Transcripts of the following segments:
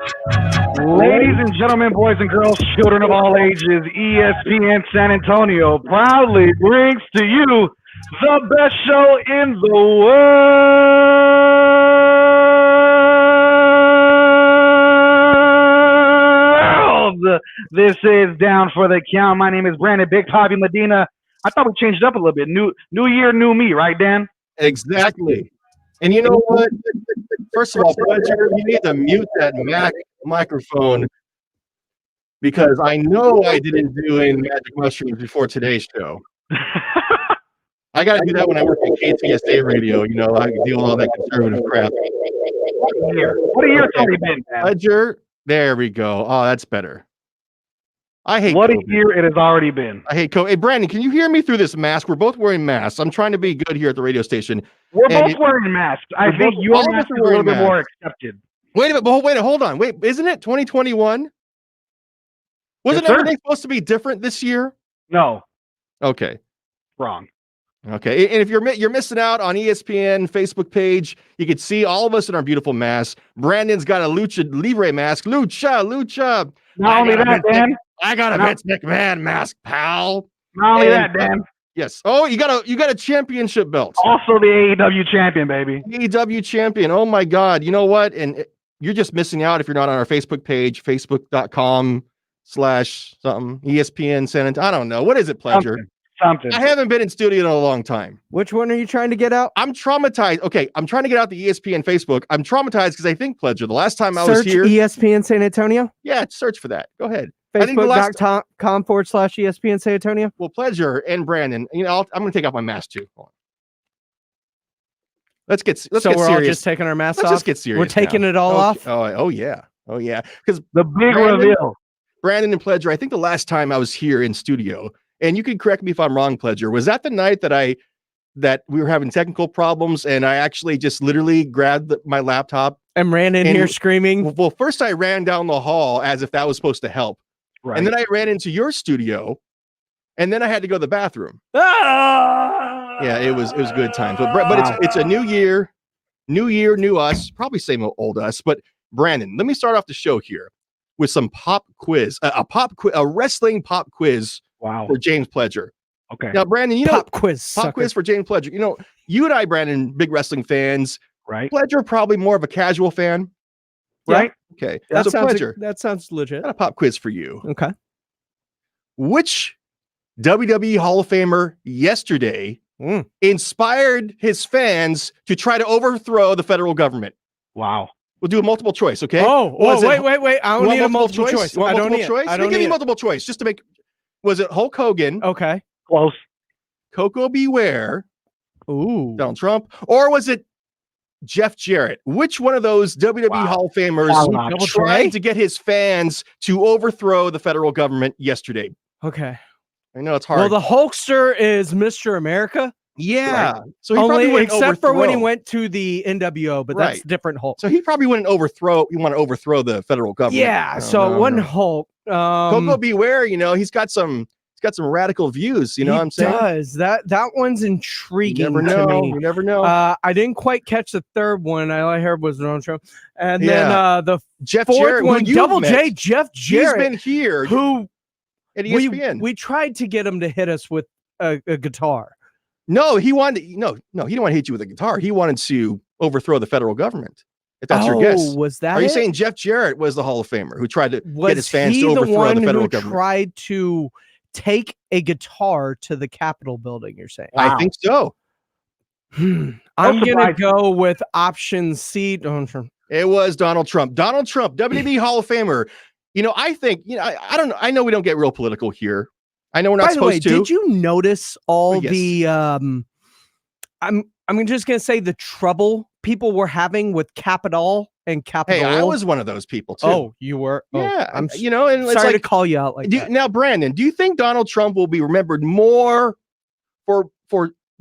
Ladies and gentlemen, boys and girls, children of all ages, ESPN San Antonio proudly brings to you the best show in the world. This is Down for the Count. My name is Brandon Big Poppy Medina. I thought we changed it up a little bit. New year, new me, right, Dan? Exactly. And you know what? First of all, Pleasure, you need to mute that Mac microphone because I know I didn't do any magic mushrooms before today's show. I got to do that when I work at KTSA radio. You know, I deal with all that conservative crap. What a year it's already been, man. Pleasure. There we go. Oh, that's better. I hate what COVID. A year it has already been. I hate COVID. Hey, Brandon, can you hear me through this mask? We're both wearing masks. I'm trying to be good here at the radio station. We're both wearing masks. I think your mask is a little bit more accepted. Wait a minute. Hold on. Wait, isn't it 2021? Wasn't everything supposed to be different this year? No. Okay. Wrong. Okay. And if you're missing out on ESPN Facebook page, you can see all of us in our beautiful masks. Brandon's got a Lucha Libre mask. Lucha. Not only that, Dan. I got a Vince McMahon mask, pal. Not only that, Dan. Yes. Oh, you got a championship belt. Also the AEW champion, baby. AEW champion. Oh my God. You know what? And you're just missing out if you're not on our Facebook page, facebook.com/something, ESPN San Antonio. I don't know. What is it, Pleasure? Something. I haven't been in studio in a long time. Which one are you trying to get out? I'm traumatized. Okay, I'm trying to get out the ESPN Facebook. I'm traumatized because I think, Pleasure, the last time I was here. ESPN San Antonio? Yeah, search for that. Go ahead. Facebook.com/ESPN San Antonio. Well, Pleasure and Brandon, you know, I'm going to take off my mask too. Let's get we're serious. All just taking our masks off. Let's just get serious. We're taking it all off. Oh yeah. Because the big reveal. Brandon and Pleasure, I think the last time I was here in studio, and you can correct me if I'm wrong, Pleasure, was that the night that we were having technical problems and I actually just literally grabbed my laptop and ran in here screaming? Well, first I ran down the hall as if that was supposed to help. Right. And then I ran into your studio and then I had to go to the bathroom. Yeah, it was good times. But it's a new year, new us, probably same old us. But Brandon, let me start off the show here with some pop quiz, a wrestling pop quiz. Wow. For James Pleasure. Okay. Now, Brandon, you know, pop quiz for James Pleasure. You know, you and I, Brandon, big wrestling fans. Right. Pleasure, probably more of a casual fan. Right. Yeah. Okay. That sounds Pleasure. That sounds legit. Got a pop quiz for you. Okay. Which WWE Hall of Famer yesterday inspired his fans to try to overthrow the federal government? Wow. We'll do a multiple choice, okay? Wait. I don't need a multiple choice. I don't need choice. Give me multiple choice just to make. Was it Hulk Hogan? Okay. Close. Coco Beware. Ooh. Donald Trump. Or was it Jeff Jarrett? Which one of those WWE Hall of Famers tried to get his fans to overthrow the federal government yesterday? Okay. I know it's hard. Well, the Hulkster is Mr. America. Yeah. Right. So he probably wouldn't except for when he went to the NWO, but that's different Hulk. So he probably wouldn't overthrow. You want to overthrow the federal government? Yeah. So one Hulk. Coco Beware. You know, he's got some radical views. You know what I'm saying? Does that one intriguing? You never know. To me. You never know. I didn't quite catch the third one. All I heard was Donald Trump, and then the Jeff fourth Jarrett, one, Double J, Jeff Jarrett. He's been here. Who at ESPN? We tried to get him to hit us with a guitar. No, he wanted he didn't want to hit you with a guitar. He wanted to overthrow the federal government. If that's your guess. Was that? Are you saying Jeff Jarrett was the Hall of Famer who tried to get his fans to overthrow the federal government? Tried to take a guitar to the Capitol building, you're saying? Wow. I think so. I'm gonna go with option C. Donald Trump. It was Donald Trump. Donald Trump, WWE Hall of Famer. You know, I think, you know, I don't know. I know we don't get real political here. I know we're not supposed to. Did you notice all the I'm just gonna say the trouble people were having with Capitol and Capitol? Hey, I was one of those people too. Oh, you were? Yeah. I'm you know, and sorry to call you out like that. Now, Brandon, do you think Donald Trump will be remembered more for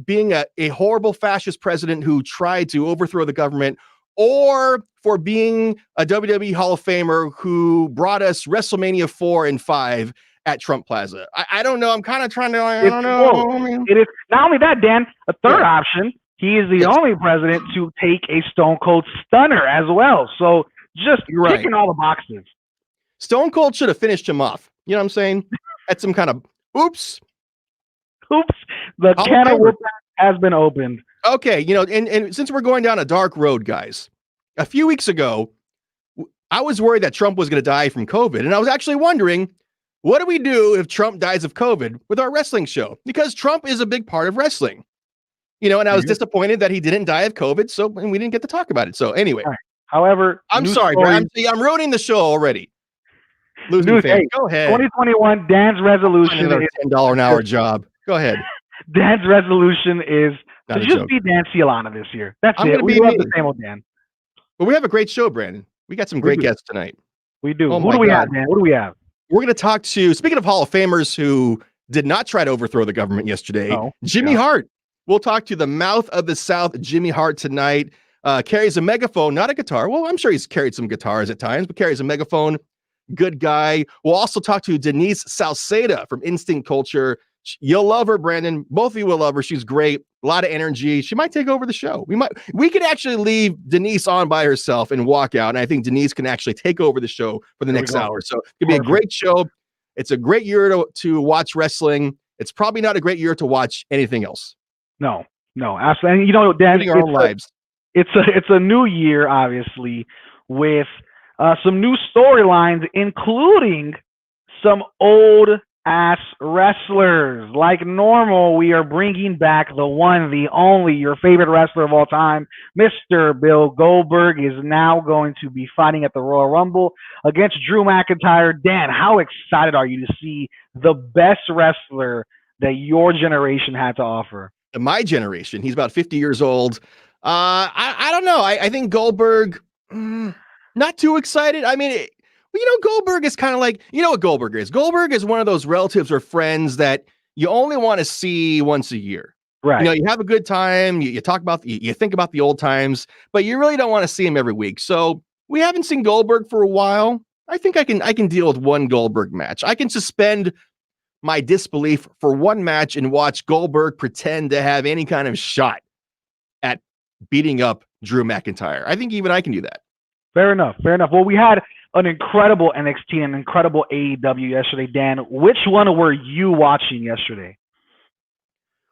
being a horrible fascist president who tried to overthrow the government, or for being a WWE Hall of Famer who brought us WrestleMania 4 and 5 at Trump Plaza? I don't know. I'm kind of trying to, I don't know. It is not only that, Dan, a third option. He is the only president to take a Stone Cold Stunner as well. So Just ticking all the boxes. Stone Cold should have finished him off. You know what I'm saying? At some kind of oops. The can of whoop has been opened. Okay, you know, and since we're going down a dark road, guys, a few weeks ago, I was worried that Trump was going to die from COVID, and I was actually wondering, what do we do if Trump dies of COVID with our wrestling show? Because Trump is a big part of wrestling, you know, and I was disappointed that he didn't die of COVID, and we didn't get to talk about it. So anyway, however, I'm sorry, Brad. I'm ruining the show already. Losing fans. Hey, go ahead. 2021, Dan's resolution is $10 an hour job. Go ahead. Dan's resolution is to just be Dan Cialana this year. That's it. We love the same old Dan. But we have a great show, Brandon. We got some great guests tonight. We do. Who do we have, Dan? What do we have? We're going to talk to, speaking of Hall of Famers who did not try to overthrow the government yesterday, Jimmy Hart. We'll talk to the mouth of the South, Jimmy Hart, tonight. Carries a megaphone, not a guitar. Well, I'm sure he's carried some guitars at times, but carries a megaphone. Good guy. We'll also talk to Denise Salceda from Instinct Culture. You'll love her, Brandon. Both of you will love her. She's great. A lot of energy. She might take over the show. We could actually leave Denise on by herself and walk out. And I think Denise can actually take over the show for the next hour. So it could be a great show. It's a great year to watch wrestling. It's probably not a great year to watch anything else. No, absolutely. And you know, Dan, it's a new year, obviously, with some new storylines, including some old ass wrestlers. Like normal, we are bringing back the one, the only, your favorite wrestler of all time, Mr. Bill Goldberg, is now going to be fighting at the Royal Rumble against Drew McIntyre. Dan, how excited are you to see the best wrestler that your generation had to offer? My generation, he's about 50 years old. I don't know. I think Goldberg, not too excited. I mean, you know, Goldberg is kind of like, you know what Goldberg is? Goldberg is one of those relatives or friends that you only want to see once a year. Right. You know, you have a good time. You talk about, you think about the old times, but you really don't want to see him every week. So we haven't seen Goldberg for a while. I think I can deal with one Goldberg match. I can suspend my disbelief for one match and watch Goldberg pretend to have any kind of shot at beating up Drew McIntyre. I think even I can do that. Fair enough. Well, we had an incredible NXT and an incredible AEW yesterday. Dan, which one were you watching yesterday?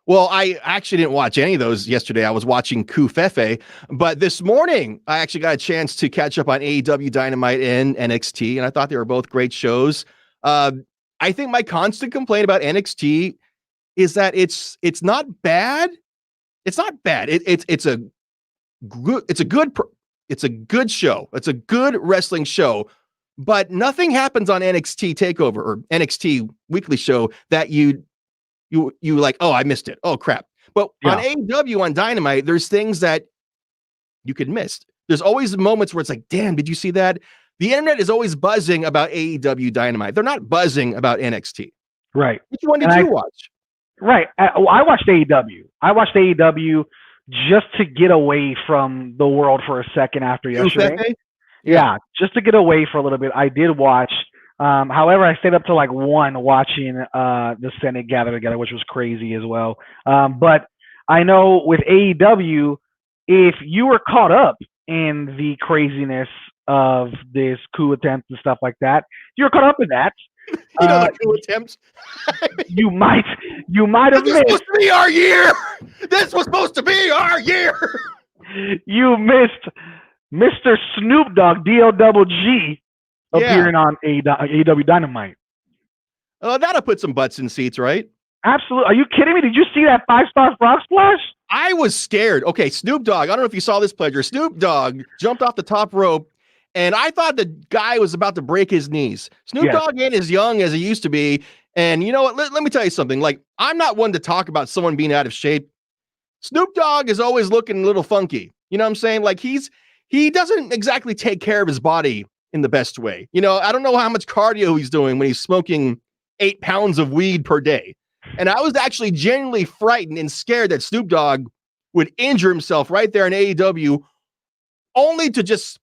Well, I actually didn't watch any of those yesterday. I was watching Kufefe, but this morning I actually got a chance to catch up on AEW Dynamite and NXT, and I thought they were both great shows. I think my constant complaint about NXT is that it's not bad. It's not bad. It's a good show. It's a good wrestling show, but nothing happens on NXT TakeOver or NXT Weekly Show that you like, oh, I missed it. Oh, crap. But on AEW, on Dynamite, there's things that you could miss. There's always moments where it's like, damn, did you see that? The internet is always buzzing about AEW Dynamite. They're not buzzing about NXT. Right. Which one did you watch? Right. I watched AEW. I watched AEW just to get away from the world for a second after yesterday. Yeah, just to get away for a little bit. I did watch. However, I stayed up to like 1 watching the Senate gather together, which was crazy as well. But I know with AEW, if you were caught up in the craziness of this coup attempt and stuff like that, you're caught up in that. You know, the coup attempt. you might have missed. This was supposed to be our year. This was supposed to be our year. You missed Mr. Snoop Dogg, DLGG, appearing on AEW Dynamite. That'll put some butts in seats, right? Absolutely. Are you kidding me? Did you see that 5-star frog splash? I was scared. Okay, Snoop Dogg. I don't know if you saw this, Pleasure. Snoop Dogg jumped off the top rope, and I thought the guy was about to break his knees. Snoop Dogg ain't as young as he used to be. And you know what? Let me tell you something. Like, I'm not one to talk about someone being out of shape. Snoop Dogg is always looking a little funky. You know what I'm saying? Like, he doesn't exactly take care of his body in the best way. You know, I don't know how much cardio he's doing when he's smoking 8 pounds of weed per day. And I was actually genuinely frightened and scared that Snoop Dogg would injure himself right there in AEW, only to just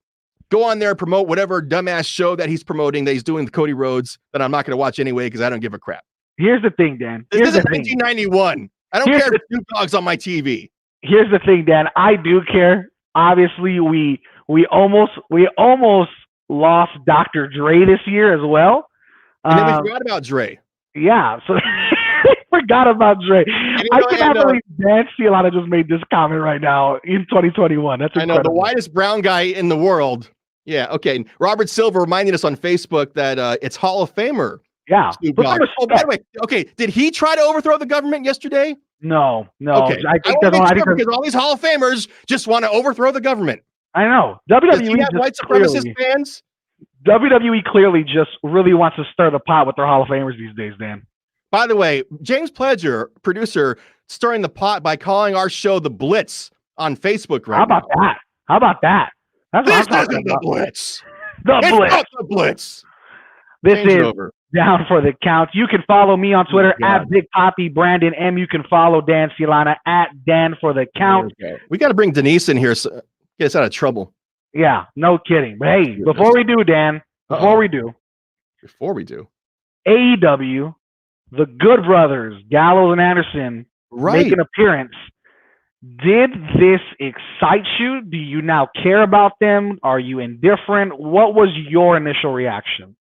go on there and promote whatever dumbass show that he's promoting, that he's doing with Cody Rhodes, that I'm not going to watch anyway because I don't give a crap. Here's the thing, Dan. This is 1991. I don't care if Snoop Dogg's on my TV. Here's the thing, Dan. I do care. Obviously, we we almost lost Dr. Dre this year as well. And then we forgot about Dre. Yeah, so forgot about Dre. I cannot believe Dan Cialana just made this comment right now in 2021. That's incredible. I know, the whitest brown guy in the world. Yeah, okay. Robert Silver reminding us on Facebook that it's Hall of Famer. Yeah. Oh, by the way, okay, did he try to overthrow the government yesterday? No. Okay. I think because all these Hall of Famers just want to overthrow the government. I know. WWE have white supremacist fans? WWE clearly just really wants to stir the pot with their Hall of Famers these days, Dan. By the way, James Pledger, producer, stirring the pot by calling our show The Blitz on Facebook right now. How about that? This isn't The Blitz. It's not The Blitz. This is Down for the Count. You can follow me on Twitter at Big Poppy Brandon M. You can follow Dan Cialana at Dan for the Count. We got to bring Denise in here so get us out of trouble. Yeah, no kidding. But hey, before we do, Dan, before we do, AEW, the Good Brothers, Gallows and Anderson, make an appearance. Did this excite you? Do you now care about them? Are you indifferent? What was your initial reaction?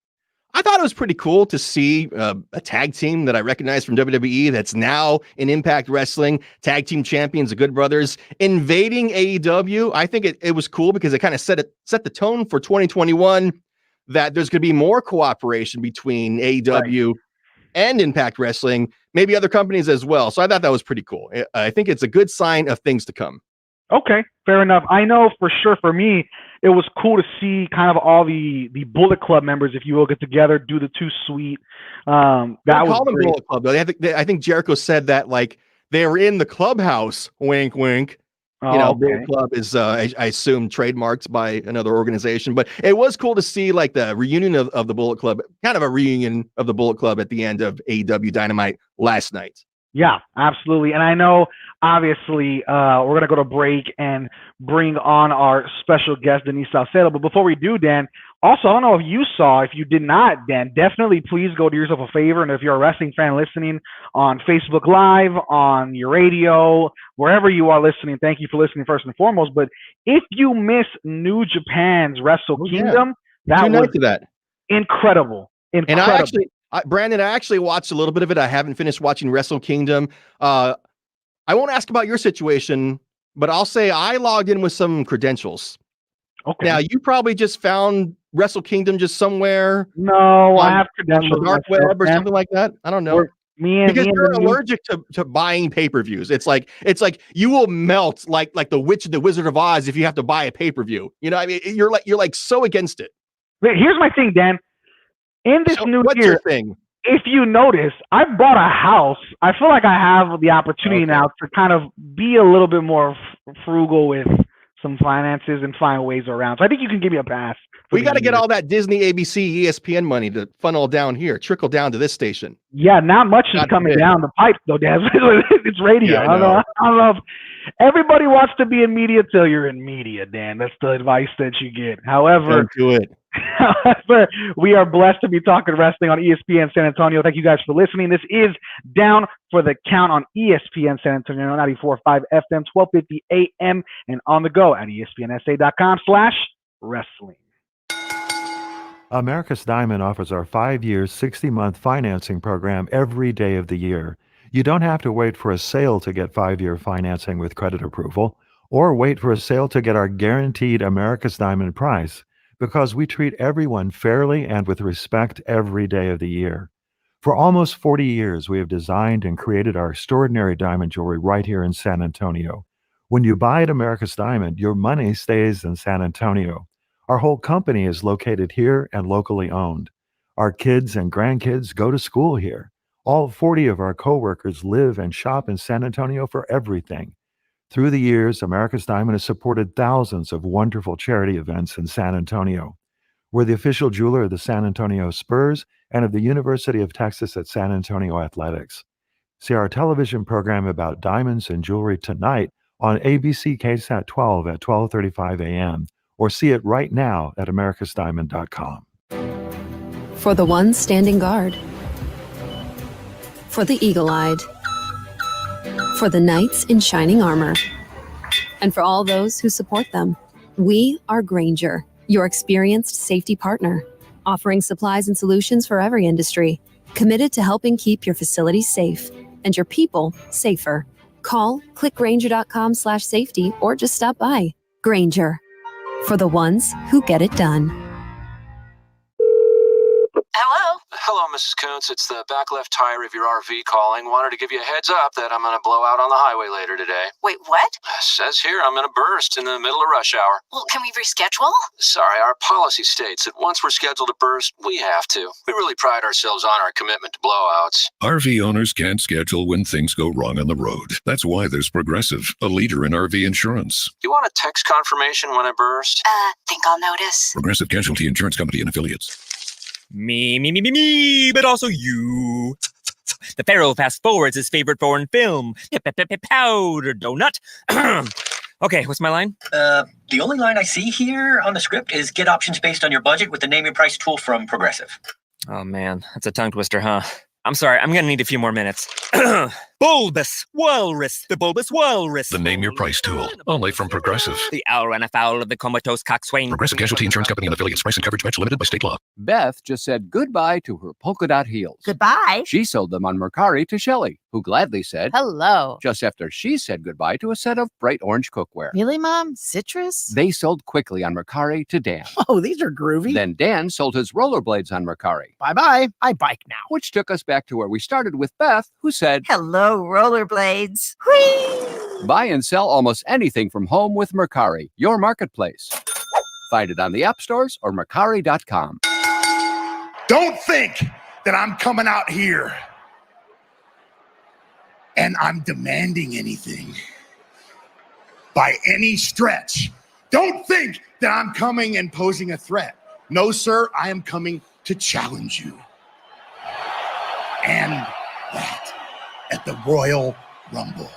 I thought it was pretty cool to see a tag team that I recognize from WWE that's now in Impact Wrestling, tag team champions, the Good Brothers, invading AEW. I think it was cool because it kind of set the tone for 2021 that there's going to be more cooperation between AEW and Impact Wrestling, maybe other companies as well. So I thought that was pretty cool. I think it's a good sign of things to come. Okay, fair enough. I know for sure for me, it was cool to see kind of all the Bullet Club members, if you will, get together, do the Too Sweet. That was great. Bullet Club, though. I think Jericho said that like they were in the clubhouse. Wink, wink. Bullet Club is, I assume, trademarked by another organization. But it was cool to see like the reunion of the Bullet Club, kind of a reunion of the Bullet Club at the end of AEW Dynamite last night. Yeah, absolutely. And I know, obviously, we're going to go to break and bring on our special guest, Denise Salcedo. But before we do, Dan, also, I don't know if you saw, if you did not, Dan, definitely please go do yourself a favor. And if you're a wrestling fan listening on Facebook Live, on your radio, wherever you are listening, thank you for listening first and foremost. But if you miss New Japan's Wrestle Kingdom, that was incredible. And Brandon, I actually watched a little bit of it. I haven't finished watching Wrestle Kingdom. I won't ask about your situation, but I'll say I logged in with some credentials. Okay. Now, you probably just found Wrestle Kingdom just somewhere. No, I have credentials. On the dark web or something like that. I don't know. Because you're allergic to buying pay-per-views. It's like you will melt like the Witch and the Wizard of Oz if you have to buy a pay-per-view. You know, I mean, you're like so against it. But here's my thing, Dan. In this new year, if you notice, I bought a house. I feel like I have the opportunity now to kind of be a little bit more frugal with some finances and find ways around. So I think you can give me a pass. We got to get all that Disney, ABC, ESPN money to funnel down here, trickle down to this station. Yeah, not much is coming down the pipe, though, Dan. It's radio. Yeah, I don't know if everybody wants to be in media till you're in media, Dan. That's the advice that you get. However, don't do it. However, we are blessed to be talking wrestling on ESPN San Antonio. Thank you guys for listening. This is Down for the Count on ESPN San Antonio, 94.5 FM, 1250 AM, and on the go at espnsa.com/wrestling. America's Diamond offers our 5-year, 60-month financing program every day of the year. You don't have to wait for a sale to get 5-year financing with credit approval, or wait for a sale to get our guaranteed America's Diamond price, because we treat everyone fairly and with respect every day of the year. For almost 40 years, we have designed and created our extraordinary diamond jewelry right here in San Antonio. When you buy at America's Diamond, your money stays in San Antonio. Our whole company is located here and locally owned. Our kids and grandkids go to school here. All 40 of our coworkers live and shop in San Antonio for everything. Through the years, America's Diamond has supported thousands of wonderful charity events in San Antonio. We're the official jeweler of the San Antonio Spurs and of the University of Texas at San Antonio Athletics. See our television program about diamonds and jewelry tonight on ABC KSAT 12 at 12:35 a.m. or see it right now at americasdiamond.com. For the ones standing guard, for the eagle-eyed, for the knights in shining armor, and for all those who support them. We are Granger, your experienced safety partner, offering supplies and solutions for every industry, committed to helping keep your facilities safe and your people safer. Call, click Granger.com/safety, or just stop by. Granger, for the ones who get it done. Hello? Hello, Mrs. Kuntz. It's the back left tire of your RV calling. Wanted to give you a heads up that I'm going to blow out on the highway later today. Wait, what? Says here I'm going to burst in the middle of rush hour. Well, can we reschedule? Sorry, our policy states that once we're scheduled to burst, we have to. We really pride ourselves on our commitment to blowouts. RV owners can't schedule when things go wrong on the road. That's why there's Progressive, a leader in RV insurance. You want a text confirmation when I burst? Think I'll notice. Progressive Casualty Insurance Company and Affiliates. Me, but also you. The Pharaoh fast forwards his favorite foreign film, Powder Donut. Okay, what's my line? The only line I see here on the script is get options based on your budget with the Name Your Price tool from Progressive. Oh man, that's a tongue twister, huh? I'm sorry, I'm gonna need a few more minutes. Bulbous Walrus, the Bulbous Walrus. The Name Your Price tool, only from Progressive. The owl ran afoul of the comatose coxswain. Progressive Casualty Insurance Company and Affiliates. Price and coverage match limited by state law. Beth just said goodbye to her polka dot heels. Goodbye. She sold them on Mercari to Shelley, who gladly said Hello. just after she said goodbye to a set of bright orange cookware. Really, Mom? Citrus? They sold quickly on Mercari to Dan. Oh, these are groovy. Then Dan sold his rollerblades on Mercari. Bye-bye. I bike now. Which took us back to where we started with Beth, who said, Hello, rollerblades. Whee! buy and sell almost anything from home with Mercari, your marketplace. Find it on the app stores or Mercari.com. Don't think that I'm coming out here and I'm demanding anything by any stretch. Don't think that I'm coming and posing a threat. No, sir, I am coming to challenge you. And that at the Royal Rumble.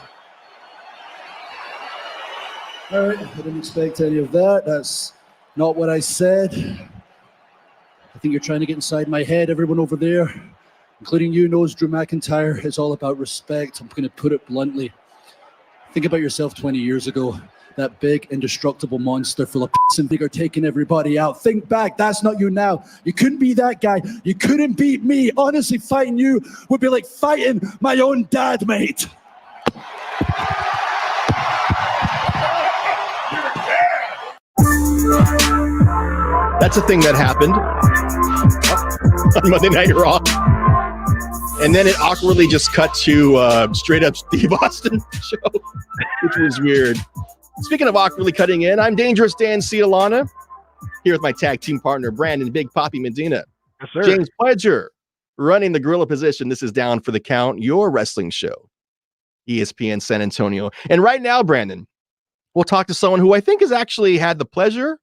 All right, I didn't expect any of that. That's not what I said. I think you're trying to get inside my head, everyone over there, including you, knows Drew McIntyre. It's all about respect. I'm going to put it bluntly. Think about yourself 20 years ago. That big, indestructible monster full of piss and vigor taking everybody out. Think back, that's not you now. You couldn't be that guy. You couldn't beat me. Honestly, fighting you would be like fighting my own dad, mate. That's a thing that happened on Monday Night Raw. And then it awkwardly just cut to straight up Steve Austin show, which was weird. Speaking of awkwardly cutting in, I'm Dangerous Dan Cialana, here with my tag team partner, Brandon Big Poppy Medina. Yes, sir. James Pledger, running the gorilla position. This is Down for the Count, your wrestling show, ESPN San Antonio. And right now, Brandon, we'll talk to someone who I think has actually had the pleasure,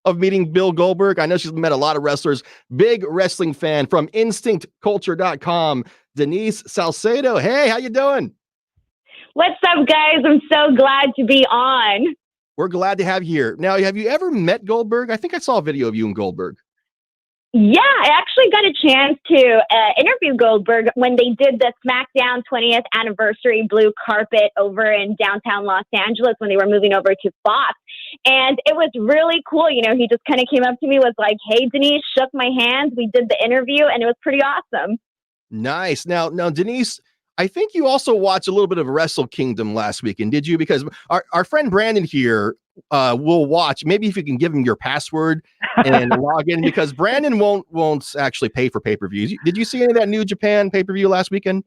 of meeting Bill Goldberg. I know she's met a lot of wrestlers. Big wrestling fan from InstinctCulture.com, Denise Salcedo. Hey, how you doing? What's up, guys? I'm so glad to be on. We're glad to have you here. Now, have you ever met Goldberg? I think I saw a video of you and Goldberg. Yeah, I actually got a chance to interview Goldberg when they did the SmackDown 20th anniversary blue carpet over in downtown Los Angeles when they were moving over to Fox. And it was really cool. You know, he just kind of came up to me, was like, hey, Denise, shook my hands. We did the interview, and it was pretty awesome. Nice. Now, Denise, I think you also watched a little bit of Wrestle Kingdom last weekend, did you? Because our friend Brandon here will watch. Maybe if you can give him your password and log in, because Brandon won't actually pay for pay-per-views. Did you see any of that New Japan pay-per-view last weekend?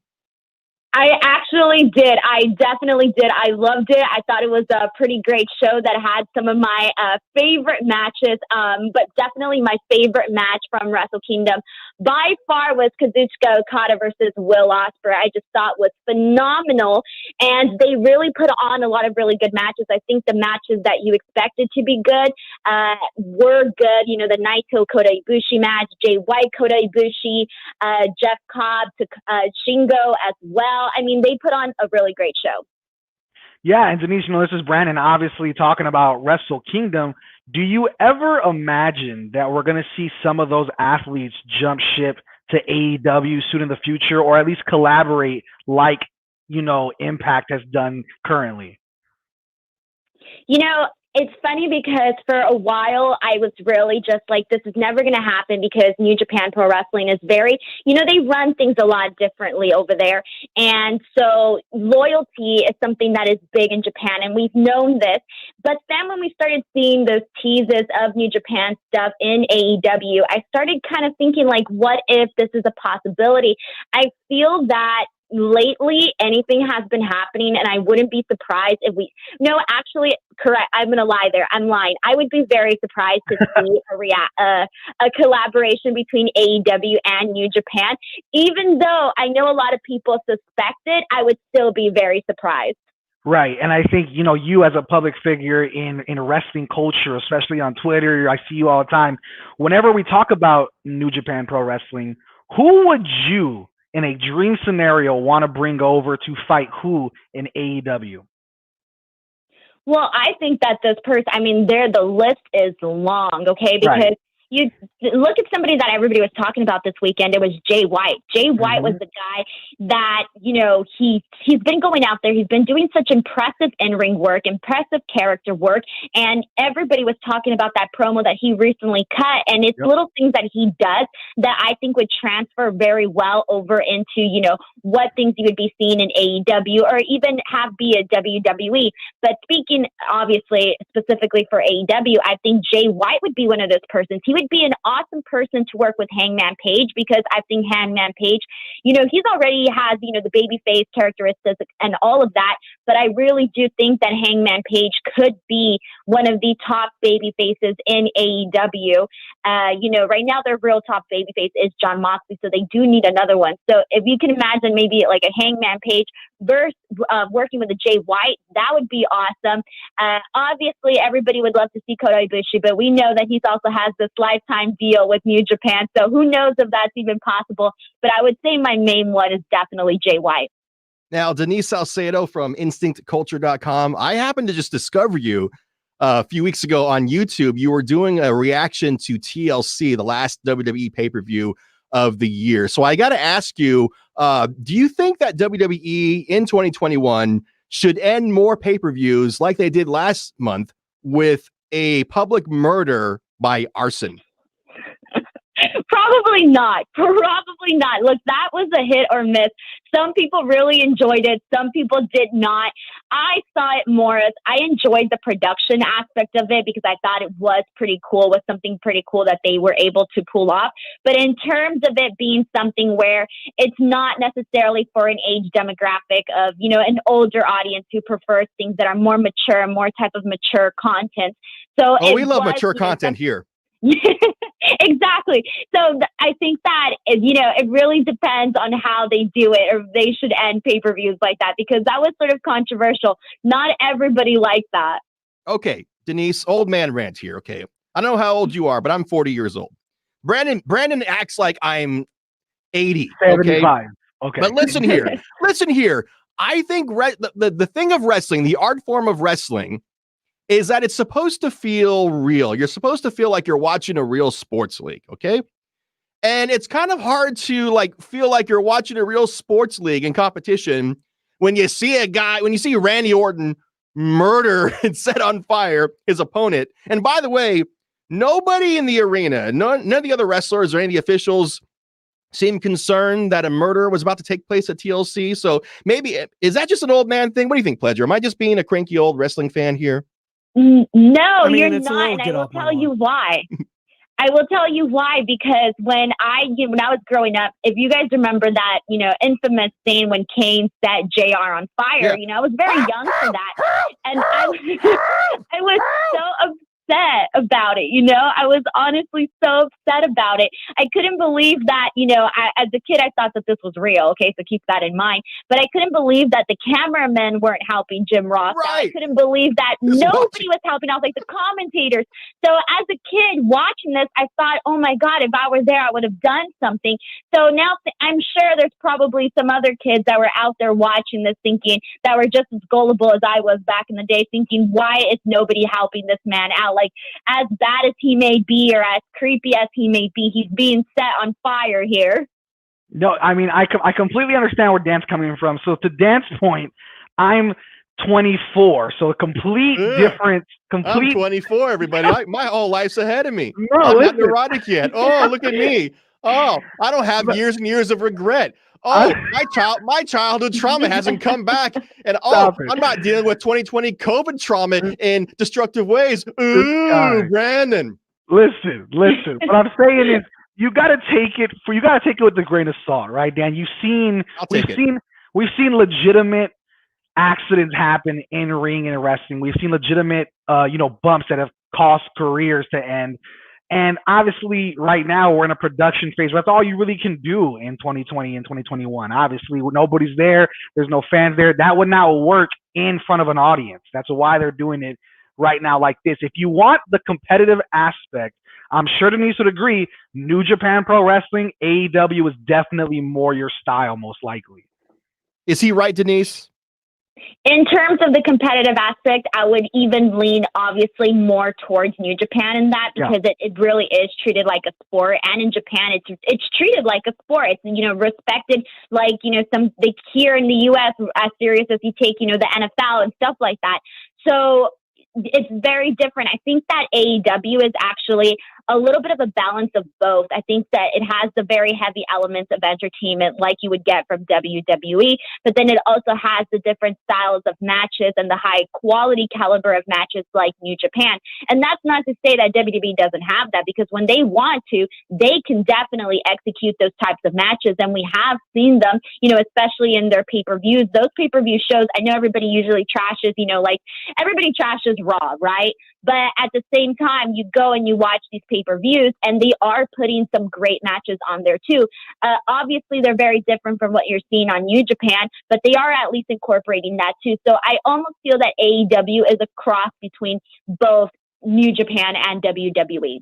I actually did. I definitely did. I loved it. I thought it was a pretty great show that had some of my favorite matches, but definitely my favorite match from Wrestle Kingdom by far was Kazuchika Okada versus Will Ospreay. I just thought was phenomenal, and they really put on a lot of really good matches. I think the matches that you expected to be good were good. You know, the Naito Kota Ibushi match, Jay White Kota Ibushi, Jeff Cobb to Shingo as well. I mean, they put on a really great show. Yeah, and Denise, this is Brandon, obviously talking about Wrestle Kingdom. Do you ever imagine that we're going to see some of those athletes jump ship to AEW soon in the future, or at least collaborate like, Impact has done currently? It's funny because for a while I was really just like, this is never going to happen because New Japan Pro Wrestling is very, they run things a lot differently over there. And so loyalty is something that is big in Japan, and we've known this. But then when we started seeing those teases of New Japan stuff in AEW, I started kind of thinking like, what if this is a possibility? I feel that lately anything has been happening, and I wouldn't be surprised if correct, I'm gonna lie there, I'm lying. I would be very surprised to see a collaboration between AEW and New Japan. Even though I know a lot of people suspect it, I would still be very surprised. Right. And I think, you as a public figure in wrestling culture, especially on Twitter, I see you all the time. Whenever we talk about New Japan Pro Wrestling, who would you in a dream scenario want to bring over to fight who in AEW? Well, I think that this person, the list is long, okay? Because you look at somebody that everybody was talking about this weekend. It was Jay White. Jay White was the guy that, he's been going out there. He's been doing such impressive in-ring work, impressive character work. And everybody was talking about that promo that he recently cut. And it's little things that he does that I think would transfer very well over into, what things you would be seeing in AEW or even have be a WWE. But speaking, obviously, specifically for AEW, I think Jay White would be one of those persons. He would be an awesome person to work with Hangman Page, because I think Hangman Page, he's already has, the babyface characteristics and all of that. But I really do think that Hangman Page could be one of the top babyfaces in AEW. Right now their real top babyface is Jon Moxley, so they do need another one. So if you can imagine maybe like a Hangman Page versus working with a Jay White, that would be awesome. Obviously, everybody would love to see Kota Ibushi, but we know that he also has this lifetime deal with New Japan, so who knows if that's even possible. But I would say my main one is definitely Jay White. Now, Denise Salcedo from InstinctCulture.com, I happened to just discover you a few weeks ago on YouTube. You were doing a reaction to TLC, the last WWE pay-per-view of the year. So I got to ask you, do you think that WWE in 2021 should end more pay-per-views like they did last month with a public murder by arson? Probably not. Probably not. Look, that was a hit or miss. Some people really enjoyed it. Some people did not. I saw it more as I enjoyed the production aspect of it because I thought it was pretty cool, was something pretty cool that they were able to pull off. But in terms of it being something where it's not necessarily for an age demographic of, an older audience who prefers things that are more mature, more type of mature content. So we love mature content here. Exactly. So I think that, it really depends on how they do it, or they should end pay-per-views like that, because that was sort of controversial. Not everybody liked that. Okay, Denise, old man rant here. Okay. I don't know how old you are, but I'm 40 years old. Brandon acts like I'm 80. 75. Okay. But listen here. I think the thing of wrestling, the art form of wrestling, is that it's supposed to feel real. You're supposed to feel like you're watching a real sports league, okay? And it's kind of hard to feel like you're watching a real sports league in competition when you see Randy Orton murder and set on fire his opponent. And by the way, nobody in the arena, none of the other wrestlers or any of the officials seemed concerned that a murder was about to take place at TLC. So maybe, is that just an old man thing? What do you think, Pledger? Am I just being a cranky old wrestling fan here? No, you're not, and I will tell you why. I will tell you why, because when I was growing up, if you guys remember that, infamous scene when Kane set JR on fire, I was very young for that. And I was so upset about it. I was honestly so upset about it. I couldn't believe that, as a kid, I thought that this was real. Okay. So keep that in mind. But I couldn't believe that the cameramen weren't helping Jim Ross. Right. I couldn't believe that nobody was helping out, like the commentators. So as a kid watching this, I thought, oh my God, if I were there, I would have done something. So now I'm sure there's probably some other kids that were out there watching this thinking, that were just as gullible as I was back in the day, thinking, why is nobody helping this man out? Like, as bad as he may be, or as creepy as he may be, he's being set on fire here. No, I completely understand where Dan's coming from. So to Dan's point, I'm 24. So a complete difference. I'm 24, everybody. My whole life's ahead of me. No, I'm not neurotic yet. Oh, look at me. Oh, I don't have years and years of regret. Oh, my childhood trauma hasn't come back. And I'm not dealing with 2020 COVID trauma in destructive ways. Ooh, Brandon. Listen. What I'm saying is you gotta take it with a grain of salt, right, Dan? We've seen legitimate accidents happen in ring and wrestling. We've seen legitimate bumps that have cost careers to end. And obviously, right now, we're in a production phase. That's all you really can do in 2020 and 2021. Obviously, nobody's there. There's no fans there. That would not work in front of an audience. That's why they're doing it right now like this. If you want the competitive aspect, I'm sure Denise would agree, New Japan Pro Wrestling, AEW is definitely more your style, most likely. Is he right, Denise? In terms of the competitive aspect, I would even lean obviously more towards New Japan in that, because it really is treated like a sport. And in Japan, it's treated like a sport. It's, respected like, they here in the US as serious as you take, the NFL and stuff like that. So it's very different. I think that AEW is actually a little bit of a balance of both. I think that it has the very heavy elements of entertainment like you would get from WWE, but then it also has the different styles of matches and the high quality caliber of matches like New Japan. And that's not to say that WWE doesn't have that, because when they want to, they can definitely execute those types of matches. And we have seen them, especially in their pay-per-views. Those pay-per-view shows, I know everybody usually trashes, like everybody trashes Raw, right? But at the same time, you go and you watch these pay-per-views, and they are putting some great matches on there too. Obviously, they're very different from what you're seeing on New Japan, but they are at least incorporating that too. So I almost feel that AEW is a cross between both New Japan and WWE.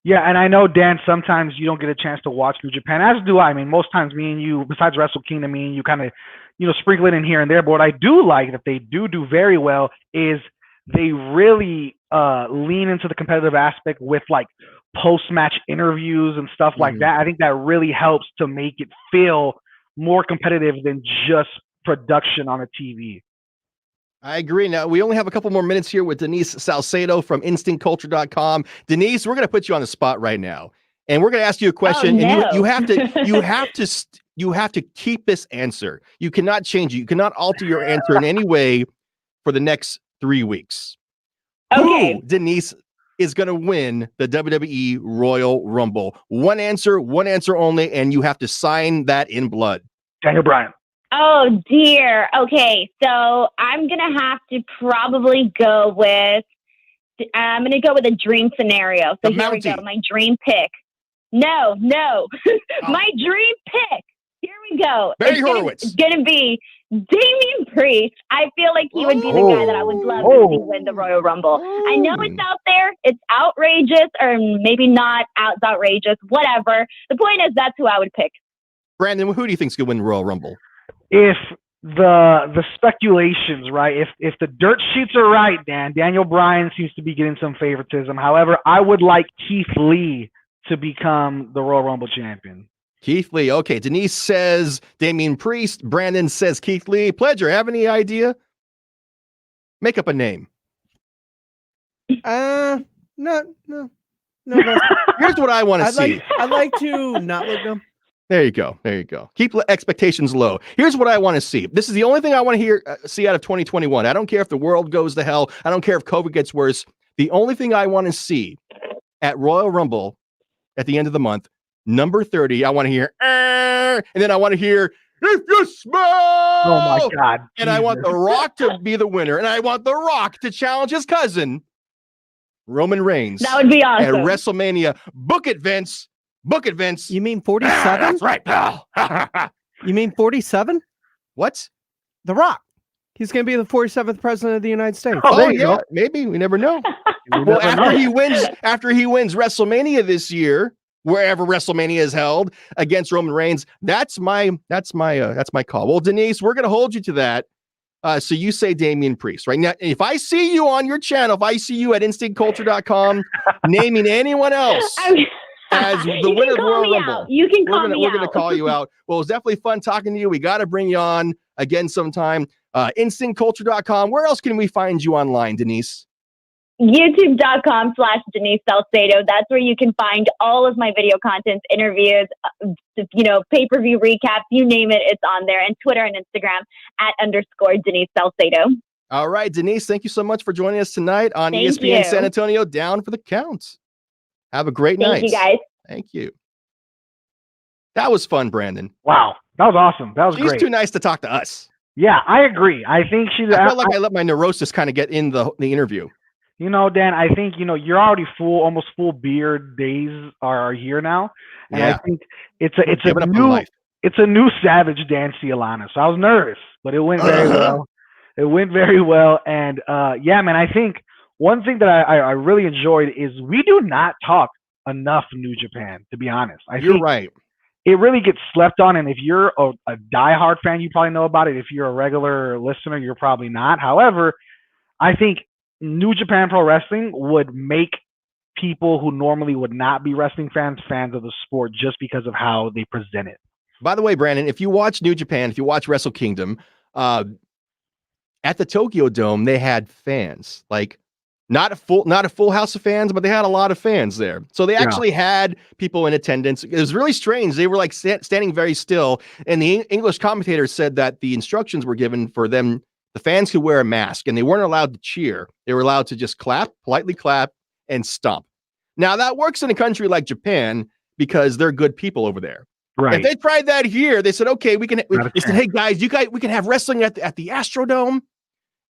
Yeah, and I know, Dan, sometimes you don't get a chance to watch New Japan, as do I. I mean, most times me and you, besides Wrestle Kingdom, me and you kind of, sprinkle it in here and there. But what I do like that they do very well is they really lean into the competitive aspect with like post-match interviews and stuff like that. I think that really helps to make it feel more competitive than just production on a TV. I agree. Now, we only have a couple more minutes here with Denise Salcedo from InstinctCulture.com. Denise, we're going to put you on the spot right now, and we're going to ask you a question. Oh, no. And you have to keep this answer. You cannot change it. You cannot alter your answer in any way for the next 3 weeks. Okay. Who, Denise, is going to win the WWE Royal Rumble? One answer only, and you have to sign that in blood. Daniel Bryan. Oh, dear. Okay, so I'm going to have to probably go with a dream scenario. So here we go. My dream pick. No. My dream pick. Here we go. It's going to be Damian Priest. I feel like he would be the guy that I would love to see win the Royal Rumble. I know it's out there. It's outrageous, or maybe not outrageous, whatever. The point is, that's who I would pick. Brandon, who do you think's going to win the Royal Rumble? If the speculations, right, if the dirt sheets are right, Daniel Bryan seems to be getting some favoritism. However, I would like Keith Lee to become the Royal Rumble champion. Keith Lee. Okay, Denise says Damian Priest. Brandon says Keith Lee. Pledger, have any idea? Make up a name. No. Here's what I want to see. I'd like to not look them. There you go. Keep expectations low. Here's what I want to see. This is the only thing I want to see out of 2021. I don't care if the world goes to hell. I don't care if COVID gets worse. The only thing I want to see at Royal Rumble at the end of the month, number 30, I want to hear, and then I want to hear, if you smell. Oh my God. And I want The Rock to be the winner. And I want The Rock to challenge his cousin, Roman Reigns. That would be awesome. At WrestleMania. Book it, Vince. You mean 47? That's right, pal. You mean 47? What? The Rock. He's going to be the 47th president of the United States. Oh yeah, maybe. We never know. Well, after he wins WrestleMania this year, wherever WrestleMania is held, against Roman Reigns, that's my call. Well, Denise, we're going to hold you to that. So you say Damian Priest, right? Now, if I see you on your channel, if I see you at InstinctCulture.com naming anyone else as the winner of the Royal Rumble, you can call me out. We're going to call you out. Well, it was definitely fun talking to you. We got to bring you on again sometime. InstinctCulture.com. Where else can we find you online, Denise? YouTube.com/Denise Salcedo. That's where you can find all of my video content, interviews, pay-per-view recaps, you name it, it's on there. And Twitter and Instagram @_Denise Salcedo. All right, Denise, thank you so much for joining us tonight on ESPN San Antonio. Down for the count. Have a great night. Thank you, guys. Thank you. That was fun, Brandon. Wow, that was awesome. That was She's great. too nice to talk to us. Yeah, I agree. I think she's. I felt like I let my neurosis kind of get in the interview. Dan, I think, you're already almost full beard days are here now. And I think it's a new Savage Dan Cialana. So I was nervous, but it went very well. It went very well. And man, I think one thing that I really enjoyed is we do not talk enough New Japan, to be honest. You're right. It really gets slept on. And if you're a diehard fan, you probably know about it. If you're a regular listener, you're probably not. However, I think New Japan Pro Wrestling would make people who normally would not be wrestling fans of the sport just because of how they present it. By the way, Brandon, if you watch New Japan, if you watch Wrestle Kingdom, at the Tokyo Dome, they had fans, like not a full house of fans, but they had a lot of fans there. So they actually had people in attendance. It was really strange. They were like standing very still. And the English commentator said that the instructions were given for them. The fans could wear a mask and they weren't allowed to cheer. They were allowed to just politely clap and stomp. Now that works in a country like Japan because they're good people over there. Right. If they tried that here, they said, okay, we said, hey guys, we can have wrestling at the Astrodome,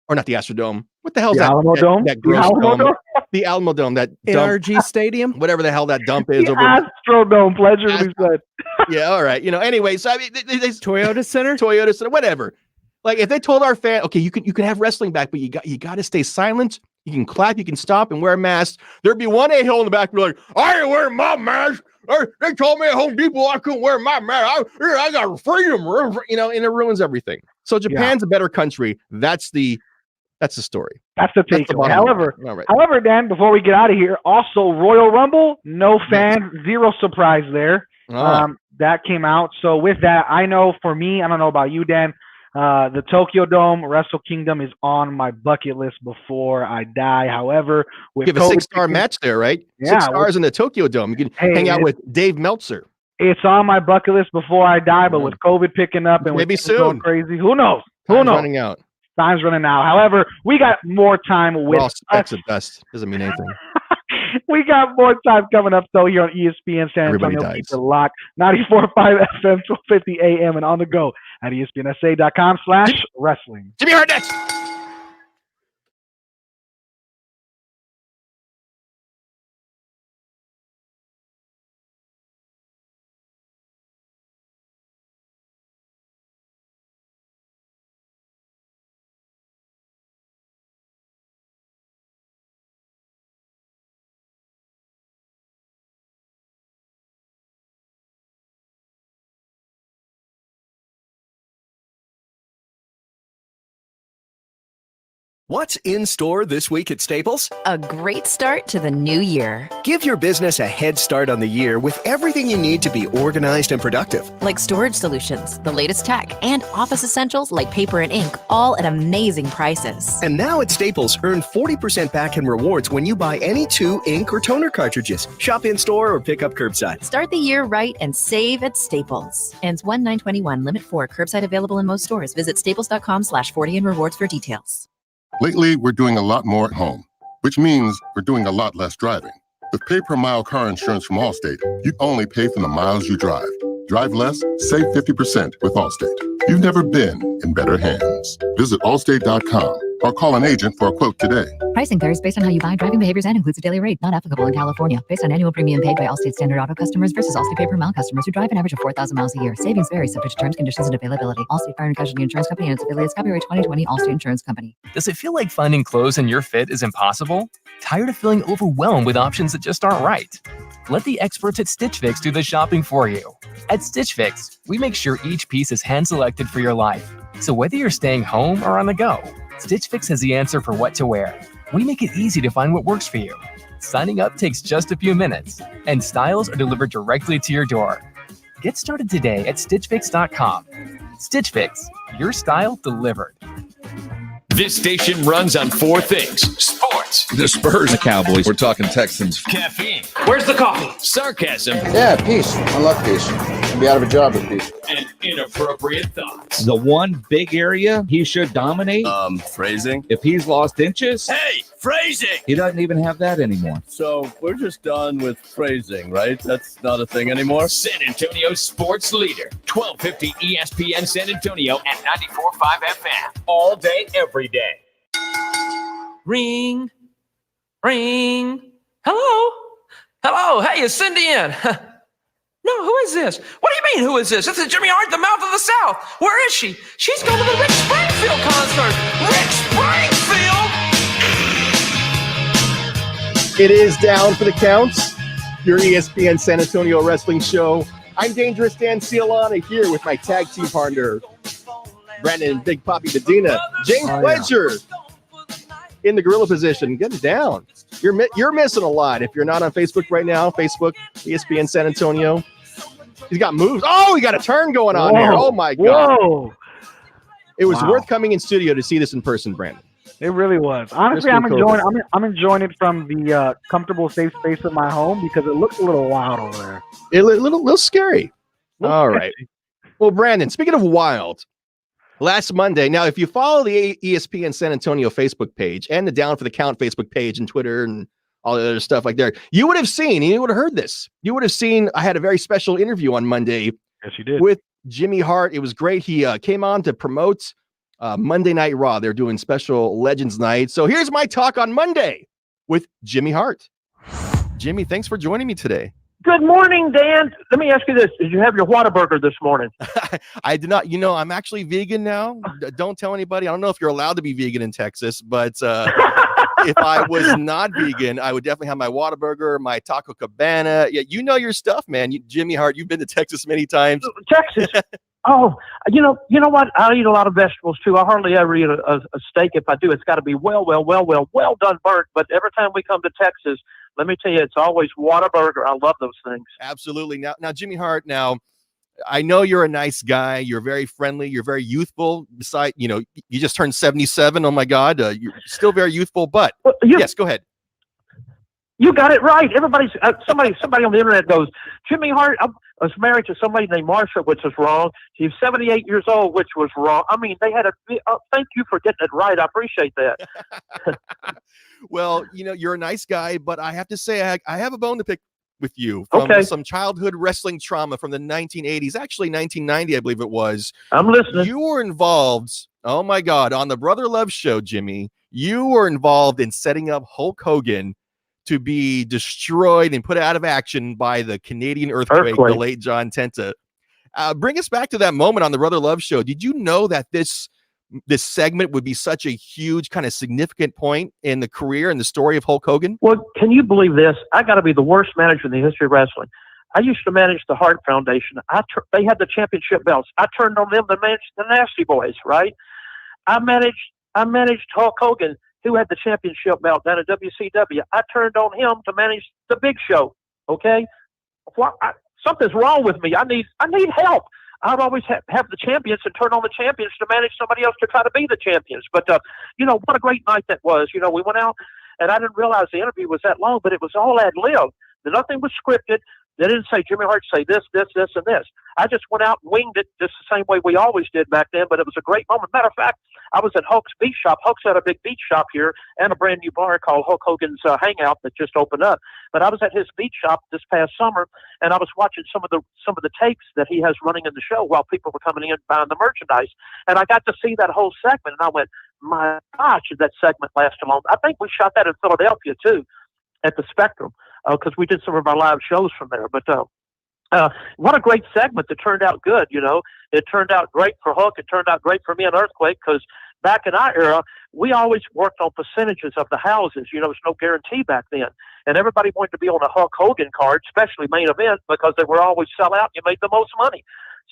or not the Astrodome. What the hell is that? Alamo Dome? That gross dome. The Alamo Dome, that NRG Stadium, whatever the hell that dump is. The Astrodome, pleasure said. Yeah, all right. Anyway, so I mean, Toyota Center, whatever. Like if they told our fan, okay, you can have wrestling back, but you got to stay silent. You can clap, you can stop, and wear a mask. There'd be one a-hole in the back, be like, I ain't wearing my mask. They told me at Home Depot I couldn't wear my mask. I got freedom, and it ruins everything. So Japan's a better country. That's the story. That's the take. However, Dan, before we get out of here, also Royal Rumble, no fans, zero surprise there. That came out. So with that, I know for me, I don't know about you, Dan. The Tokyo Dome, Wrestle Kingdom is on my bucket list before I die. However, with you have a 6-star match there, right? Yeah, 6 stars in the Tokyo Dome. You can hang out with Dave Meltzer. It's on my bucket list before I die, but with COVID picking up and maybe with soon going crazy, who knows? Time's running out. Time's running out. However, we got more time with us. That's the best. Doesn't mean anything. We got more time coming up, though, here on ESPN San Antonio. Keep it locked. 94.5 FM, 1250 AM, and on the go at ESPNSA.com/wrestling. Jimmy Hart next. What's in store this week at Staples? A great start to the new year. Give your business a head start on the year with everything you need to be organized and productive. Like storage solutions, the latest tech, and office essentials like paper and ink, all at amazing prices. And now at Staples, earn 40% back in rewards when you buy any 2 ink or toner cartridges. Shop in store or pick up curbside. Start the year right and save at Staples. Ends 1/9/21. Limit 4. Curbside available in most stores. Visit staples.com/40 and rewards for details. Lately, we're doing a lot more at home, which means we're doing a lot less driving. With pay-per-mile car insurance from Allstate, you only pay for the miles you drive. Drive less, save 50% with Allstate. You've never been in better hands. Visit allstate.com or call an agent for a quote today. Pricing varies based on how you buy, driving behaviors, and includes a daily rate. Not applicable in California. Based on annual premium paid by Allstate Standard Auto customers versus Allstate pay-per-mile customers who drive an average of 4,000 miles a year. Savings vary subject to terms, conditions, and availability. Allstate Fire and Casualty Insurance Company and its affiliates. Copyright 2020 Allstate Insurance Company. Does it feel like finding clothes in your fit is impossible? Tired of feeling overwhelmed with options that just aren't right? Let the experts at Stitch Fix do the shopping for you. At Stitch Fix, we make sure each piece is hand-selected for your life. So whether you're staying home or on the go, Stitch Fix has the answer for what to wear. We make it easy to find what works for you. Signing up takes just a few minutes, and styles are delivered directly to your door. Get started today at StitchFix.com. Stitch Fix, your style delivered. This station runs on 4 things: sports, The Spurs, the Cowboys. We're talking Texans. caffeine, Where's the coffee? sarcasm, Yeah, peace. I love peace. I'll be out of a job with peace. and inappropriate thoughts. The one big area he should dominate. Phrasing. If he's lost inches, Hey, phrasing! he doesn't even have that anymore. So we're just done with phrasing, right? That's not a thing anymore. San Antonio sports leader, 1250 ESPN San Antonio at 94.5 FM. All day, every day. Ring, ring. Hello, hello. Hey, is Cindy in? No, who is this? What do you mean, who is this? This is Jimmy Hart, the mouth of the South. Where is she? She's going to the Rick Springfield concert. Rick Springfield! It is Down for the Counts, your ESPN San Antonio wrestling show. I'm Dangerous Dan Cialana here with my tag team partner, Brandon and Big Poppy Medina. James Fletcher in the gorilla position. Get it down. You're missing a lot. If you're not on Facebook right now, Facebook, ESPN San Antonio. He's got moves. Oh, he got a turn going on there. Oh, my God. Whoa. It was worth coming in studio to see this in person, Brandon. It really was. Honestly, I'm enjoying it from the comfortable, safe space of my home because it looks a little wild over there. A little scary. All right. Well, Brandon, speaking of wild, last Monday, now if you follow the ESPN San Antonio Facebook page and the Down for the Count Facebook page and Twitter and all the other stuff like that, you would have seen, you would have heard this. You would have seen I had a very special interview on Monday. Yes, you did. With Jimmy Hart. It was great. He came on to promote Monday Night Raw. They're doing special Legends Night. So here's my talk on Monday with Jimmy Hart. Jimmy, thanks for joining me today. Good morning, Dan. Let me ask you this. Did you have your Whataburger this morning? I did not. I'm actually vegan now. Don't tell anybody. I don't know if you're allowed to be vegan in Texas, but if I was not vegan, I would definitely have my Whataburger, my Taco Cabana. Yeah, you know your stuff, man. Jimmy Hart, you've been to Texas many times. Texas? Oh, you know what? I eat a lot of vegetables, too. I hardly ever eat a steak. If I do, it's got to be well done burnt. But every time we come to Texas, let me tell you, it's always Whataburger. I love those things. Absolutely. Now, Jimmy Hart, I know you're a nice guy. You're very friendly. You're very youthful. Besides, you just turned 77. Oh, my God. You're still very youthful. But, yes, go ahead. You got it right. Everybody's somebody on the internet goes, Jimmy Hart, I was married to somebody named Marsha, which was wrong. She's 78 years old, which was wrong. I mean, they had thank you for getting it right. I appreciate that. Well, you're a nice guy, but I have to say I have a bone to pick with you from some childhood wrestling trauma from the 1980s, actually 1990, I believe it was. I'm listening. You were involved, oh my God, on the Brother Love show, Jimmy. You were involved in setting up Hulk Hogan to be destroyed and put out of action by the Canadian earthquake. The late John Tenta. Bring us back to that moment on the Brother Love show. Did you know that this segment would be such a huge kind of significant point in the career and the story of Hulk Hogan? Well, can you believe this? I got to be the worst manager in the history of wrestling. I used to manage the Hart Foundation. They had the championship belts. I turned on them to manage the Nasty Boys, right? I managed Hulk Hogan, who had the championship belt down at WCW. I turned on him to manage the Big Show. Okay, something's wrong with me. I need help. I'd always have the champions and turn on the champions to manage somebody else to try to be the champions. But what a great night that was. We went out, and I didn't realize the interview was that long, but it was all ad lib. Nothing was scripted. They didn't say Jimmy Hart say this, and this. I just went out and winged it just the same way we always did back then, but it was a great moment. Matter of fact, I was at Hulk's Beach Shop. Hulk's had a big beach shop here and a brand new bar called Hulk Hogan's Hangout that just opened up. But I was at his beach shop this past summer, and I was watching some of the tapes that he has running in the show while people were coming in buying the merchandise. And I got to see that whole segment, and I went, my gosh, did that segment last long? I think we shot that in Philadelphia, too, at the Spectrum, because we did some of our live shows from there. But what a great segment that turned out good, It turned out great for Hook. It turned out great for me and Earthquake, because back in our era, we always worked on percentages of the houses. There was no guarantee back then. And everybody wanted to be on a Hulk Hogan card, especially main event, because they were always sell out and you made the most money.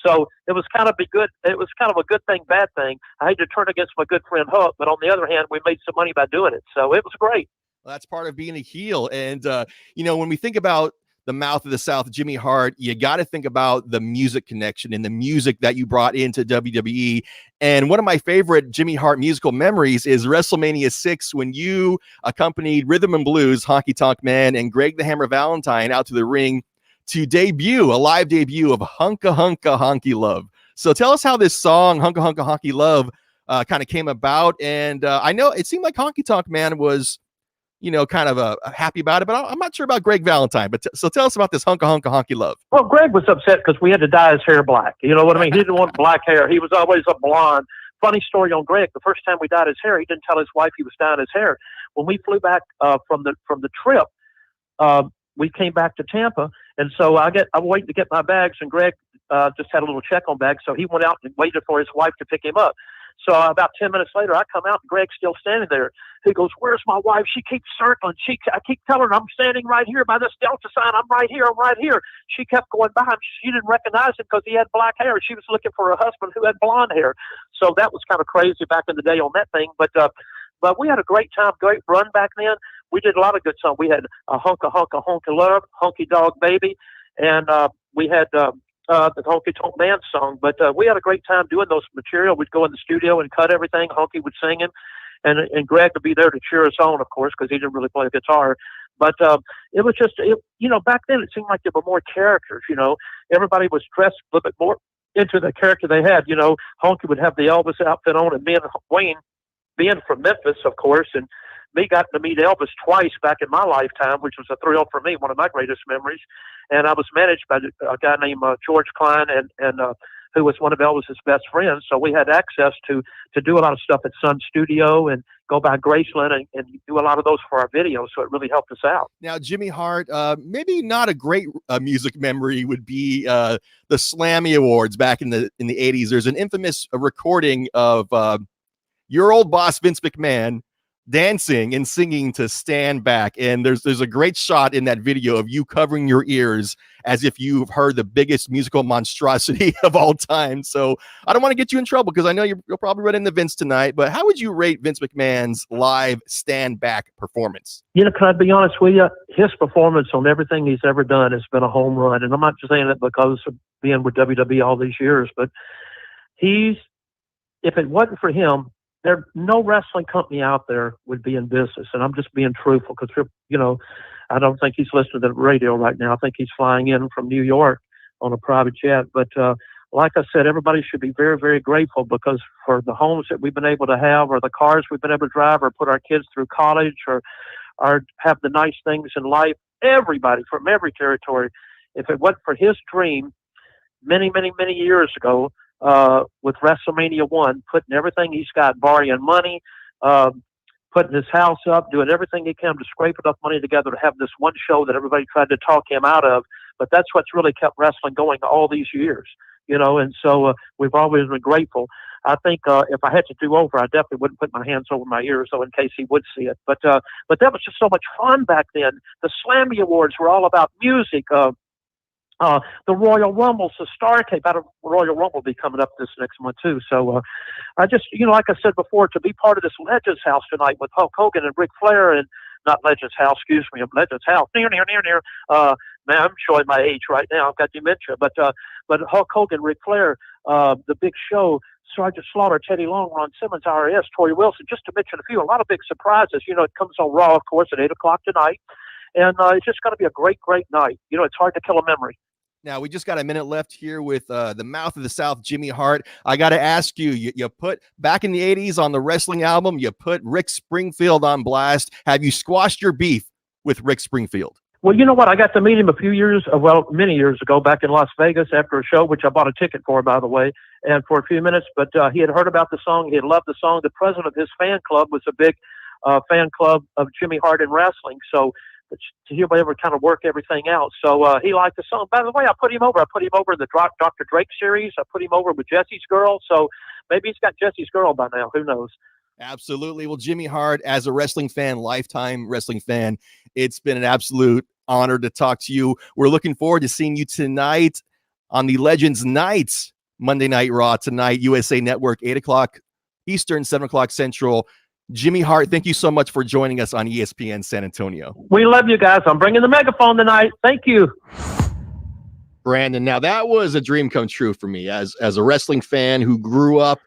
So it was kind of a good thing, bad thing. I hate to turn against my good friend Hook, but on the other hand, we made some money by doing it. So it was great. Well, that's part of being a heel. And, when we think about the Mouth of the South, Jimmy Hart, you got to think about the music connection and the music that you brought into WWE. And one of my favorite Jimmy Hart musical memories is WrestleMania 6 when you accompanied Rhythm and Blues, Honky Tonk Man, and Greg the Hammer Valentine out to the ring to debut, a live debut of Hunka Hunka Honky Love. So tell us how this song, Hunka Hunka Honky Love, kind of came about. And I know it seemed like Honky Tonk Man was, kind of happy about it, but I'm not sure about Greg Valentine. But so tell us about this Hunka Hunka Honky Love. Well, Greg was upset because we had to dye his hair black. You know what I mean? He didn't want black hair. He was always a blonde. Funny story on Greg. The first time we dyed his hair, he didn't tell his wife he was dyeing his hair. When we flew back from the trip, we came back to Tampa, and so I'm waiting to get my bags, and Greg just had a little check on bags, so he went out and waited for his wife to pick him up. So about 10 minutes later, I come out, and Greg's still standing there. He goes, "Where's my wife? She keeps circling. I keep telling her I'm standing right here by this Delta sign. I'm right here. I'm right here." She kept going by him. She didn't recognize him because he had black hair. She was looking for a husband who had blonde hair. So that was kind of crazy back in the day on that thing. But we had a great time, great run back then. We did a lot of good songs. We had a Hunka Hunka Honky Love, Honky Dog Baby, and we had the Honky Tonk Man song. But we had a great time doing those material. We'd go in the studio and cut everything. Honky would sing him, and Greg would be there to cheer us on, of course, because he didn't really play guitar. But it was just, back then it seemed like there were more characters. Everybody was dressed a little bit more into the character they had. Honky would have the Elvis outfit on, and me and Wayne, being from Memphis, of course, and me got to meet Elvis twice back in my lifetime, which was a thrill for me, one of my greatest memories. And I was managed by a guy named George Klein, and who was one of Elvis's best friends. So we had access to do a lot of stuff at Sun Studio and go by Graceland and do a lot of those for our videos. So it really helped us out. Now, Jimmy Hart, maybe not a great music memory would be the Slammy Awards back in the 80s. There's an infamous recording of your old boss, Vince McMahon, dancing and singing to Stand Back. And there's a great shot in that video of you covering your ears as if you've heard the biggest musical monstrosity of all time. So I don't want to get you in trouble because I know you'll probably run into Vince tonight, but how would you rate Vince McMahon's live Stand Back performance? Can I be honest with you? His performance on everything he's ever done has been a home run. And I'm not just saying that because of being with WWE all these years, but if it wasn't for him, no wrestling company out there would be in business. And I'm just being truthful because, I don't think he's listening to the radio right now. I think he's flying in from New York on a private jet. But like I said, everybody should be very, very grateful because for the homes that we've been able to have or the cars we've been able to drive or put our kids through college or have the nice things in life, everybody from every territory, if it wasn't for his dream many, many, many years ago, with WrestleMania 1, putting everything he's got, borrowing money, putting his house up, doing everything he can to scrape enough money together to have this one show that everybody tried to talk him out of. But that's what's really kept wrestling going all these years, and so we've always been grateful. I think if I had to do over, I definitely wouldn't put my hands over my ears, so in case he would see it. But that was just so much fun back then. The Slammy Awards were all about music. The Royal Rumble's the star tape out of Royal Rumble will be coming up this next month too. So I just, like I said before, to be part of this Legends House tonight with Hulk Hogan and Ric Flair and not Legends House, excuse me, Legends House. Near. Man, I'm showing my age right now. I've got dementia. But Hulk Hogan, Ric Flair, the Big Show, Sergeant Slaughter, Teddy Long, Ron Simmons, IRS, Tori Wilson, just to mention a few. A lot of big surprises. It comes on Raw, of course, at 8 o'clock tonight. And it's just going to be a great, great night. It's hard to kill a memory. Now, we just got a minute left here with the Mouth of the South, Jimmy Hart. I got to ask you, you put back in the 80s on the wrestling album, you put Rick Springfield on blast. Have you squashed your beef with Rick Springfield? Well, you know what? I got to meet him many years ago back in Las Vegas after a show, which I bought a ticket for, by the way, and for a few minutes. But he had heard about the song. He had loved the song. The president of his fan club was a big fan club of Jimmy Hart in wrestling. So to hear able to kind of work everything out. So he liked the song. By the way, I put him over. I put him over in the Dr. Drake series. I put him over with Jesse's Girl. So maybe he's got Jesse's Girl by now. Who knows? Absolutely. Well, Jimmy Hart, as a wrestling fan, lifetime wrestling fan, it's been an absolute honor to talk to you. We're looking forward to seeing you tonight on the Legends Night, Monday Night Raw tonight, USA Network, 8 o'clock Eastern, 7 o'clock Central. Jimmy Hart, thank you so much for joining us on ESPN San Antonio. We love you guys. I'm bringing the megaphone tonight. Thank you. Brandon, now that was a dream come true for me as a wrestling fan who grew up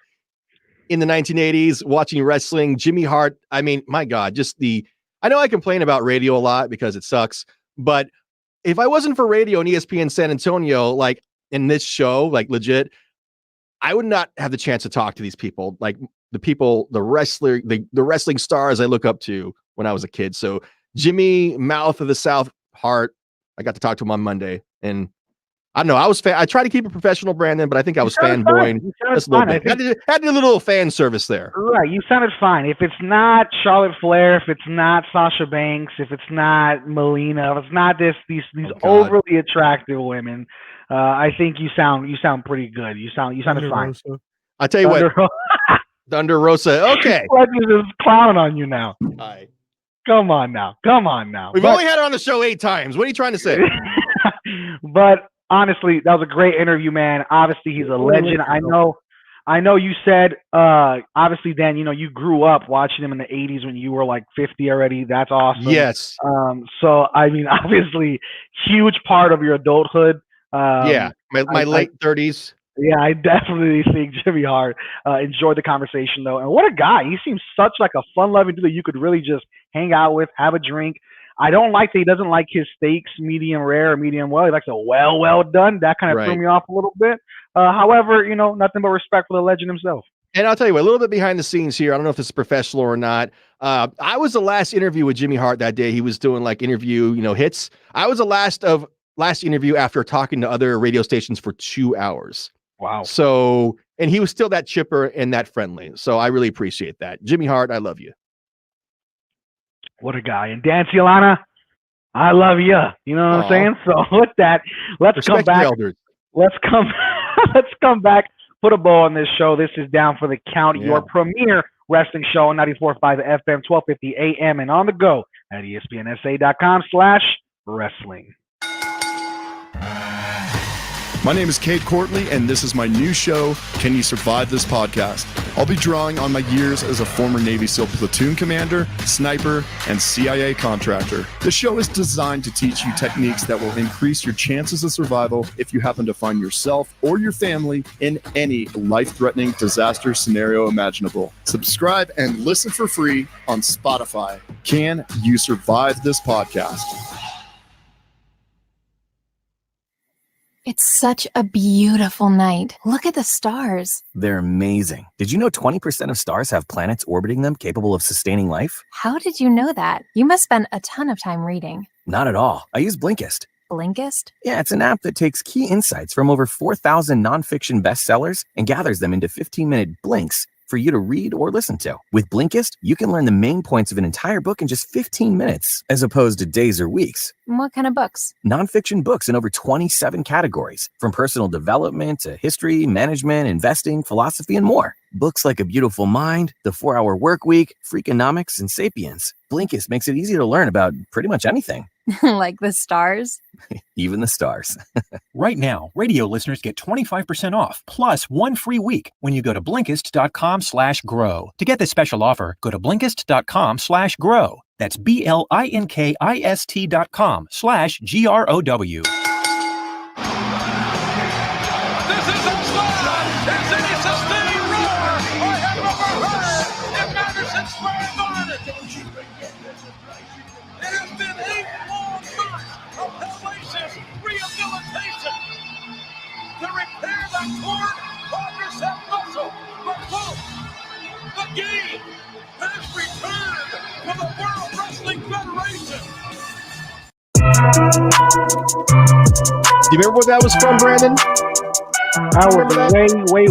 in the 1980s watching wrestling. Jimmy Hart, I mean, my God, I know I complain about radio a lot because it sucks, but if I wasn't for radio and ESPN San Antonio, like in this show, like legit, I would not have the chance to talk to these people, like the wrestling stars I look up to when I was a kid. So Jimmy, Mouth of the South, Hart, I got to talk to him on Monday, and I don't know. I try to keep it professional, Brandon, but I think I was fanboying just a little bit. Had to do a little fan service there. Right, you sounded fine. If it's not Charlotte Flair, if it's not Sasha Banks, if it's not Melina, if it's not these overly attractive women, I think you sound pretty good. You sounded fine. I'll tell you what, Thunder Rosa. Okay, Legends is clowning on you now. Hi. Come on now. We've only had her on the show 8 times. What are you trying to say? But honestly, that was a great interview, man. Obviously, he's a legend. I know you said, obviously, Dan, you grew up watching him in the 80s when you were like 50 already. That's awesome. Yes. So, I mean, obviously, huge part of your adulthood. My late 30s. Yeah, I definitely think Jimmy Hart enjoyed the conversation, though. And what a guy. He seems such like a fun-loving dude that you could really just hang out with, have a drink. I don't like that he doesn't like his steaks medium rare or medium well. He likes it well done. That kind of threw me off a little bit. However, nothing but respect for the legend himself. And I'll tell you what, a little bit behind the scenes here. I don't know if this is professional or not. I was the last interview with Jimmy Hart that day. He was doing like interview, hits. I was the last interview after talking to other radio stations for 2 hours. Wow. So, and he was still that chipper and that friendly. So I really appreciate that. Jimmy Hart, I love you. What a guy. And Dan Cialana, I love you. You know what I'm saying? So with that, let's come back. Let's come back. Put a bow on this show. This is Down for the Count, your premier wrestling show on 94.5 FM, 1250 AM, and on the go at ESPNSA.com/wrestling. My name is Kate Courtley, and this is my new show, Can You Survive This Podcast? I'll be drawing on my years as a former Navy SEAL platoon commander, sniper, and CIA contractor. The show is designed to teach you techniques that will increase your chances of survival if you happen to find yourself or your family in any life-threatening disaster scenario imaginable. Subscribe and listen for free on Spotify. Can You Survive This Podcast? It's such a beautiful night. Look at the stars. They're amazing. Did you know 20% of stars have planets orbiting them capable of sustaining life? How did you know that? You must spend a ton of time reading. Not at all. I use Blinkist. Blinkist? Yeah, it's an app that takes key insights from over 4,000 nonfiction bestsellers and gathers them into 15-minute blinks for you to read or listen to. With Blinkist, you can learn the main points of an entire book in just 15 minutes, as opposed to days or weeks. What kind of books? Nonfiction books in over 27 categories, from personal development to history, management, investing, philosophy, and more. Books like A Beautiful Mind, The 4-Hour Workweek, Freakonomics, and Sapiens. Blinkist makes it easy to learn about pretty much anything. Like the stars? Even the stars. Right now, radio listeners get 25% off, plus 1 free week when you go to Blinkist.com/grow. To get this special offer, go to Blinkist.com/grow. That's BLINKIST.com/GROW. Game has returned to the World Wrestling Federation. Do you remember what that was from, Brandon? I was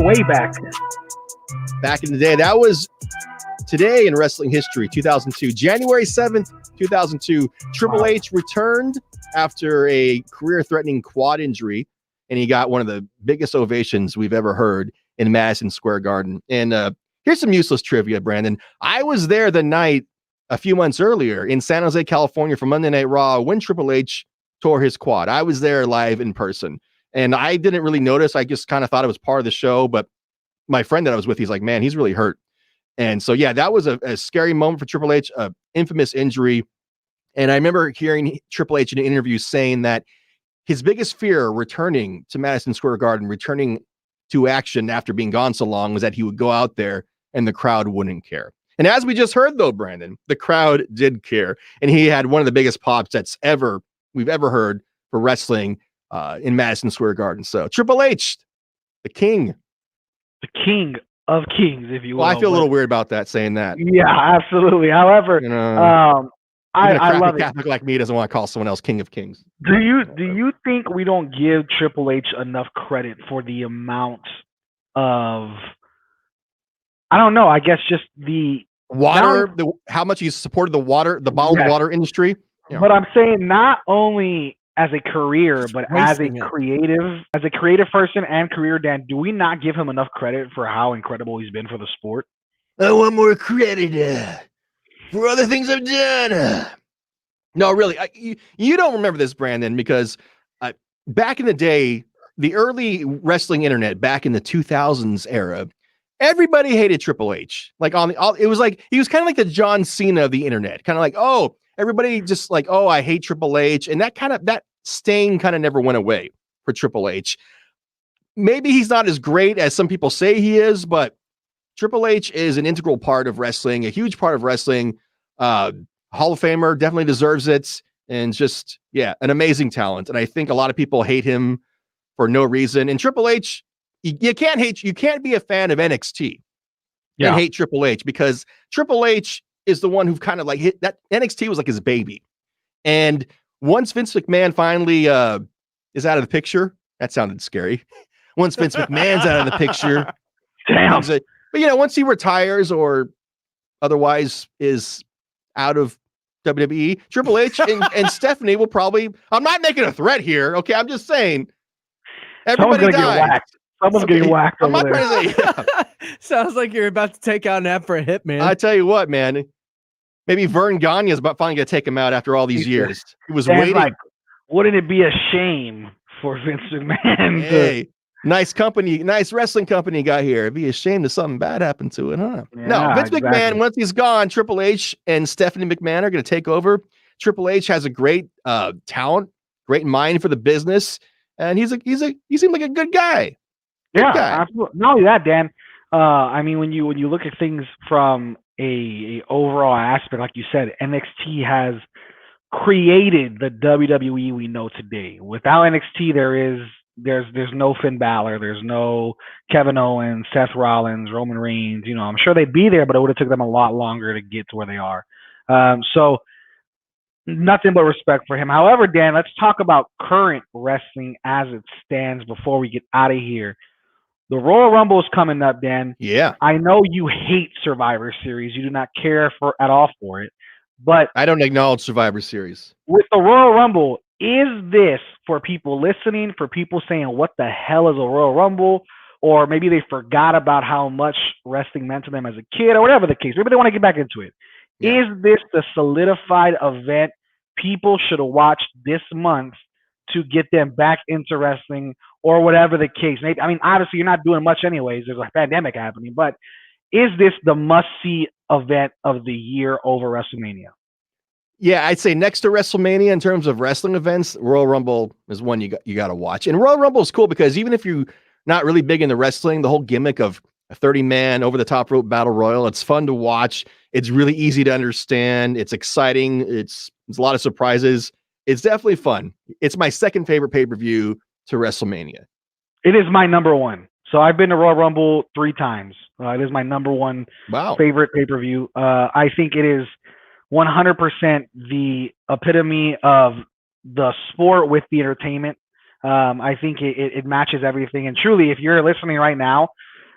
way back. Back in the day. That was today in wrestling history, 2002. January 7th, 2002. Triple H returned after a career-threatening quad injury, and he got one of the biggest ovations we've ever heard in Madison Square Garden. And here's some useless trivia, Brandon. I was there the night a few months earlier in San Jose, California for Monday Night Raw when Triple H tore his quad. I was there live in person, and I didn't really notice. I just kind of thought it was part of the show, but my friend that I was with, he's like, man, he's really hurt. And so, yeah, that was a scary moment for Triple H, an infamous injury. And I remember hearing Triple H in an interview saying that his biggest fear returning to Madison Square Garden, returning to action after being gone so long, was that he would go out there and the crowd wouldn't care. And as we just heard, though, Brandon, the crowd did care. And he had one of the biggest pops we've ever heard for wrestling in Madison Square Garden. So Triple H, the king. The king of kings, if you will. Well, I feel a little weird about that, saying that. Yeah, absolutely. However, I love Catholic like me doesn't want to call someone else king of kings. Do you think we don't give Triple H enough credit for the amount of, I don't know, I guess just the water, how much he supported the bottled water industry? Yeah. But I'm saying not only as a career, but as a creative person and career, Dan, do we not give him enough credit for how incredible he's been for the sport? I want more credit for other things I've done. No, really, you don't remember this, Brandon, because back in the day, the early wrestling internet, back in the 2000s era, everybody hated Triple H. Like it was like he was kind of like the John Cena of the internet, kind of like, oh, everybody just like, oh, I hate Triple H, and that stain kind of never went away for Triple H. Maybe he's not as great as some people say he is, but Triple H is an integral part of wrestling, a huge part of wrestling. Hall of Famer, definitely deserves it, and just an amazing talent. And I think a lot of people hate him for no reason. And Triple H, you can't be a fan of NXT and hate Triple H, because Triple H is the one who kind of like hit that. NXT was like his baby. And once Vince McMahon finally is out of the picture, that sounded scary. Once Vince McMahon's out of the picture, but once he retires or otherwise is out of WWE, Triple H and Stephanie will probably, I'm not making a threat here, okay? I'm just saying everybody dies. Someone's getting whacked. I'm not trying to say, Sounds like you're about to take out an app for a hit, man. I tell you what, man. Maybe Vern Gagne is about finally going to take him out after all these years. He was waiting. Like, wouldn't it be a shame for Vince McMahon? Hey, nice wrestling company you got here. It'd be a shame that something bad happened to it, huh? Yeah, no, Vince McMahon, once he's gone, Triple H and Stephanie McMahon are going to take over. Triple H has a great talent, great mind for the business, and he seemed like a good guy. Absolutely. Not only that, Dan. I mean, when you look at things from a overall aspect, like you said, NXT has created the WWE we know today. Without NXT, there's no Finn Balor, there's no Kevin Owens, Seth Rollins, Roman Reigns. I'm sure they'd be there, but it would have took them a lot longer to get to where they are. So nothing but respect for him. However, Dan, let's talk about current wrestling as it stands before we get out of here. The Royal Rumble is coming up, Dan. Yeah. I know you hate Survivor Series. You do not care at all for it. But I don't acknowledge Survivor Series. With the Royal Rumble, is this for people listening, for people saying, what the hell is a Royal Rumble? Or maybe they forgot about how much wrestling meant to them as a kid, or whatever the case. Maybe they want to get back into it. Yeah. Is this the solidified event people should have watched this month to get them back into wrestling, or whatever the case? I mean, obviously, you're not doing much anyways. There's a pandemic happening. But is this the must-see event of the year over WrestleMania? Yeah, I'd say next to WrestleMania in terms of wrestling events, Royal Rumble is one you got to watch. And Royal Rumble is cool because even if you're not really big into wrestling, the whole gimmick of a 30-man over-the-top rope battle royal, it's fun to watch. It's really easy to understand. It's exciting. It's a lot of surprises. It's definitely fun. It's my second favorite pay-per-view to WrestleMania. It is my number one. So I've been to Royal Rumble 3 times. It is my number one favorite pay-per-view. I think it is 100% the epitome of the sport with the entertainment. I think it matches everything. And truly, if you're listening right now,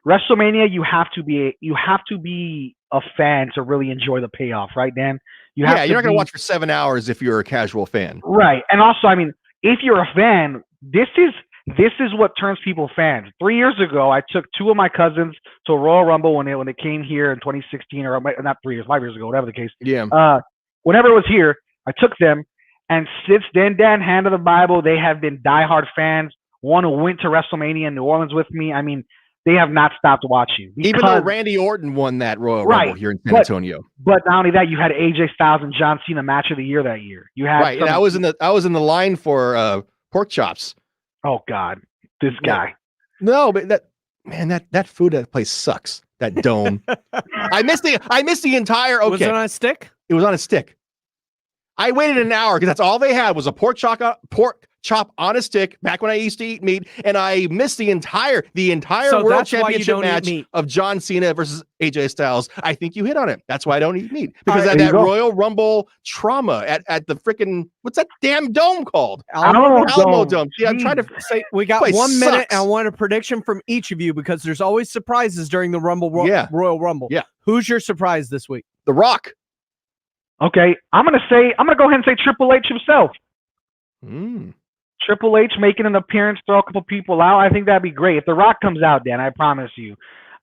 WrestleMania, you have to be a fan to really enjoy the payoff, right, Dan? You're not going to watch for 7 hours if you're a casual fan. Right. And also, I mean, if you're a fan, this is what turns people fans. 3 years ago, I took 2 of my cousins to Royal Rumble when it came here in 2016, or not 3 years, 5 years ago, whatever the case. Yeah. Whenever it was here, I took them, and since then, Dan, hand of the Bible, they have been diehard fans. One who went to WrestleMania in New Orleans with me. I mean, they have not stopped watching. Even though Randy Orton won that Royal Rumble here in San Antonio. But not only that, you had AJ Styles and John Cena match of the year that year. You had and I was in the line for pork chops. Oh God, this guy. No, but that food at that place sucks. That dome. I missed the entire. Okay, was it on a stick? It was on a stick. I waited an hour because that's all they had was a pork chop on a stick back when I used to eat meat, and I missed the entire World Championship match of John Cena versus AJ Styles. I think you hit on it. That's why I don't eat meat, because of that Royal Rumble trauma at the freaking, what's that damn dome called? Alamo Dome. Yeah, I'm trying to say we got 1 minute, and I want a prediction from each of you because there's always surprises during the Royal Rumble. Yeah. Who's your surprise this week? The Rock. Okay, I'm gonna go ahead and say Triple H himself. Triple H making an appearance, throw a couple people out. I think that'd be great. If The Rock comes out, Dan, I promise you,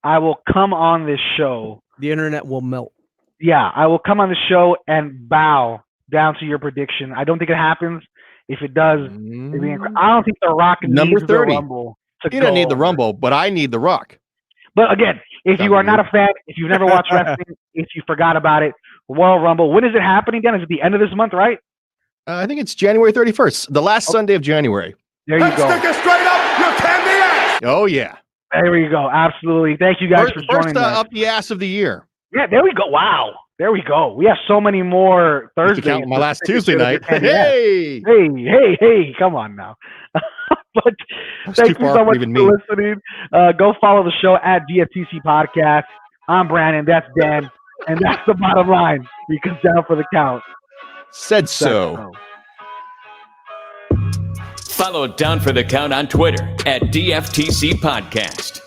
I will come on this show. The internet will melt. Yeah, I will come on the show and bow down to your prediction. I don't think it happens. If it does, it'd be incredible. I don't think The Rock number needs 30. the Rumble. You don't need the Rumble, but I need The Rock. But again, if you are not a fan, if you've never watched wrestling, if you forgot about it, Royal Rumble. When is it happening, Dan? Is it the end of this month, right? I think it's January 31st, the last Sunday of January. There you go. Stick it straight up your candy ass. Oh, yeah. There we go. Absolutely. Thank you guys for joining us. Up the ass of the year. Yeah, there we go. Wow. There we go. We have so many more Thursdays. Count my last Tuesday night. Hey. Come on now. But thank you so much for listening. Go follow the show at DFTC Podcast. I'm Brandon. That's Dan. And that's the bottom line. He comes down for the count. Said so. Follow Down for the Count on Twitter at DFTC Podcast.